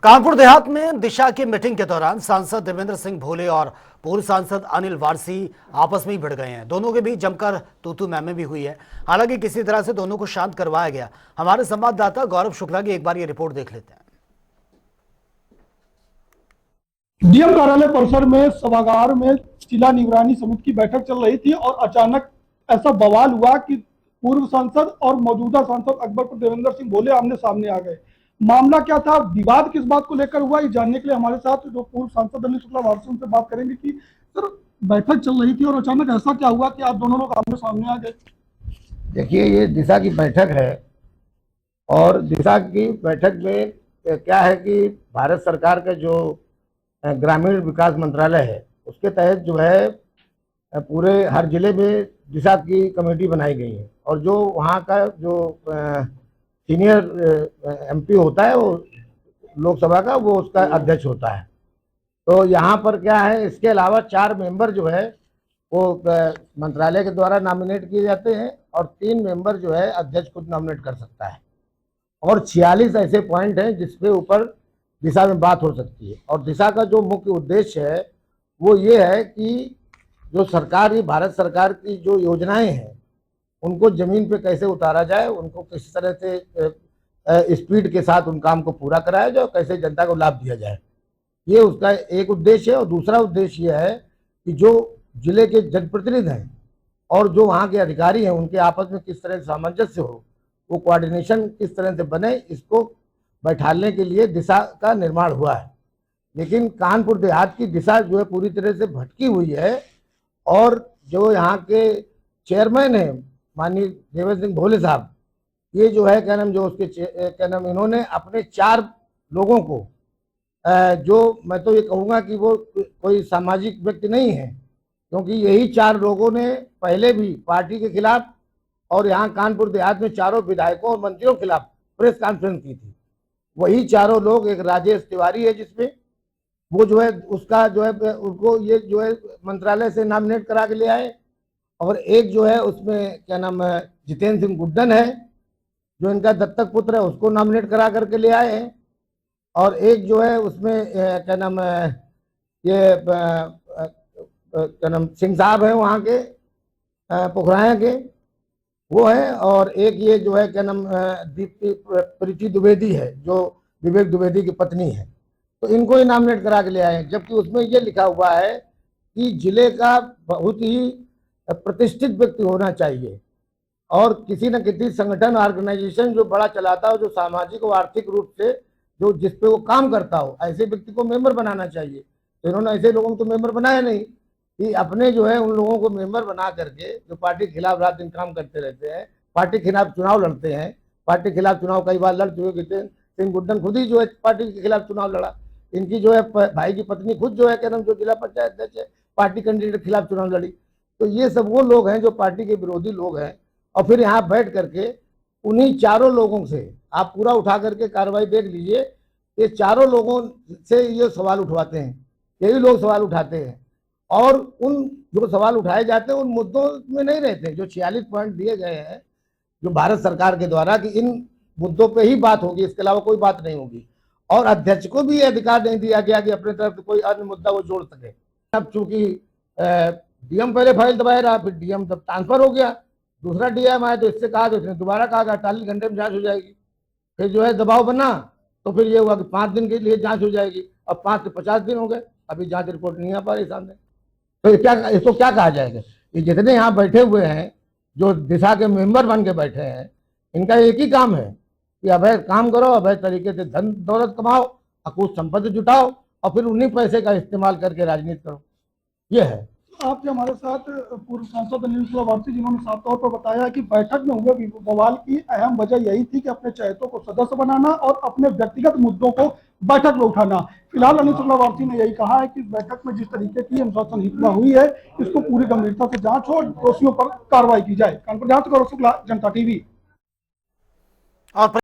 कानपुर देहात में दिशा की मीटिंग के दौरान सांसद देवेंद्र सिंह भोले और पूर्व सांसद अनिल वारसी आपस में ही भिड़ गए हैं। दोनों के बीच जमकर तू-तू मैं-मैं भी हुई है। हालांकि किसी तरह से दोनों को शांत करवाया गया। हमारे संवाददाता गौरव शुक्ला की एक बार ये रिपोर्ट देख लेते हैं। डीएम कार्यालय परिसर में सभागार में जिला निगरानी समिति की बैठक चल रही थी और अचानक ऐसा बवाल हुआ कि पूर्व सांसद और मौजूदा सांसद अकबरपुर देवेंद्र सिंह भोले आमने सामने आ गए। मामला क्या था, विवाद किस बात को लेकर हुआ, ये जानने के लिए हमारे साथ जो पूर्व सांसद अनिल शुक्ला वारसी उनसे बात करेंगे कि सर बैठक चल रही थी और अचानक ऐसा क्या हुआ कि आप दोनों लोग आमने सामने आ गए। देखिए, ये दिशा की बैठक है और दिशा की बैठक में क्या है कि भारत सरकार का जो ग्रामीण विकास मंत्रालय है उसके तहत जो है पूरे हर जिले में दिशा की कमेटी बनाई गई है और जो वहाँ का जो सीनियर एमपी होता है वो लोकसभा का वो उसका अध्यक्ष होता है। तो यहाँ पर क्या है, इसके अलावा 4 मेंबर जो है वो मंत्रालय के द्वारा नॉमिनेट किए जाते हैं और 3 मेंबर जो है अध्यक्ष खुद नॉमिनेट कर सकता है और 46 ऐसे पॉइंट हैं जिसपे ऊपर दिशा में बात हो सकती है। और दिशा का जो मुख्य उद्देश्य है वो ये है कि जो सरकार, भारत सरकार की जो योजनाएं हैं उनको जमीन पे कैसे उतारा जाए, उनको किस तरह से स्पीड के साथ उन काम को पूरा कराया जाए, कैसे जनता को लाभ दिया जाए, ये उसका एक उद्देश्य है। और दूसरा उद्देश्य यह है कि जो जिले के जनप्रतिनिधि हैं और जो वहाँ के अधिकारी हैं उनके आपस में किस तरह से सामंजस्य हो, वो कोऑर्डिनेशन किस तरह से बने, इसको बैठाने के लिए दिशा का निर्माण हुआ है। लेकिन कानपुर देहात की दिशा जो है पूरी तरह से भटकी हुई है और जो यहाँ के चेयरमैन हैं माननीय देवेंद्र सिंह भोले साहब, ये जो है क्या नाम, जो उसके क्या नाम, इन्होंने अपने 4 लोगों को जो मैं तो ये कहूँगा कि वो कोई सामाजिक व्यक्ति नहीं है, क्योंकि यही 4 लोगों ने पहले भी पार्टी के खिलाफ और यहाँ कानपुर देहात में 4 विधायकों और मंत्रियों के खिलाफ प्रेस कॉन्फ्रेंस की थी। वही 4 लोग, एक राजेश तिवारी है जिसमें वो जो है उसका जो है उनको ये जो है मंत्रालय से नॉमिनेट करा के ले आए, और एक जो है उसमें क्या नाम है जितेंद्र सिंह गुड्डन है जो इनका दत्तक पुत्र है, उसको नॉमिनेट करा करके ले आए हैं। और एक जो है उसमें क्या नाम है ये क्या नाम सिंह साहब है वहाँ के पोखराया के, वो है। और एक ये जो है क्या नाम दीप्ति प्रीति द्विवेदी है जो विवेक द्विवेदी की पत्नी है, तो इनको ही नॉमिनेट करा के ले आए। जबकि उसमें ये लिखा हुआ है कि जिले का बहुत ही प्रतिष्ठित व्यक्ति होना चाहिए और किसी न किसी संगठन ऑर्गेनाइजेशन जो बड़ा चलाता हो, जो सामाजिक और आर्थिक रूप से जो जिस पे वो काम करता हो, ऐसे व्यक्ति को मेंबर बनाना चाहिए। तो इन्होंने ऐसे लोगों को तो मेंबर बनाया नहीं, कि अपने जो है उन लोगों को मेंबर बना करके जो पार्टी के खिलाफ रात दिन काम करते रहते हैं, पार्टी के खिलाफ चुनाव लड़ते हैं। पार्टी के खिलाफ चुनाव कई बार लड़ चुके, जितेंद्र सिंह गुड्डन खुद ही जो है पार्टी के खिलाफ चुनाव लड़ा। इनकी जो है भाई की पत्नी खुद जो है क्या नाम जो जिला पंचायत अध्यक्ष है, पार्टी कैंडिडेट के खिलाफ चुनाव लड़ी। तो ये सब वो लोग हैं जो पार्टी के विरोधी लोग हैं। और फिर यहाँ बैठ करके उन्हीं 4 लोगों से आप पूरा उठा करके कार्रवाई देख लीजिए, ये 4 लोगों से ये सवाल उठवाते हैं, यही लोग सवाल उठाते हैं और उन जो सवाल उठाए जाते हैं उन मुद्दों में नहीं रहते। जो 46 पॉइंट दिए गए हैं जो भारत सरकार के द्वारा कि इन मुद्दों पे ही बात होगी, इसके अलावा कोई बात नहीं होगी। और अध्यक्ष को भी अधिकार नहीं दिया गया कि अपने तरफ से कोई अन्य मुद्दा वो जोड़ सके। अब चूंकि डीएम पहले फाइल दबाए रहा, फिर डीएम तब ट्रांसफर हो गया, दूसरा डीएम आया तो इससे कहा, तो इसने दोबारा कहा 48 घंटे में जांच हो जाएगी। फिर जो है दबाव बना तो फिर ये हुआ कि 5 दिन के लिए जांच हो जाएगी। अब 5 से 50 दिन हो गए, अभी जांच रिपोर्ट नहीं आ पा रही सामने। तो इसको क्या कहा जाएगा? ये जितने यहाँ बैठे हुए हैं जो दिशा के मेंबर बन के बैठे हैं, इनका एक ही काम है कि अवैध काम करो, अवैध तरीके से धन दौलत कमाओ, अकूत संपत्ति जुटाओ और फिर उन्हीं पैसे का इस्तेमाल करके राजनीति करो, ये है। आप जो हमारे साथ पूर्व सांसद अनिल शुक्ला वारसी, जिन्होंने साफ तौर पर बताया कि बैठक में हुए बवाल की अहम वजह यही थी कि अपने चहेतों को सदस्य बनाना और अपने व्यक्तिगत मुद्दों को बैठक में उठाना। फिलहाल अनिल शुक्ला वारसी ने यही कहा है कि बैठक में जिस तरीके की अनुशासनहीनता हुई है इसको पूरी गंभीरता से जांच हो और दोषियों पर कार्रवाई की जाए। कानपुर देहात से गौरव शुक्ला, जनता टीवी। और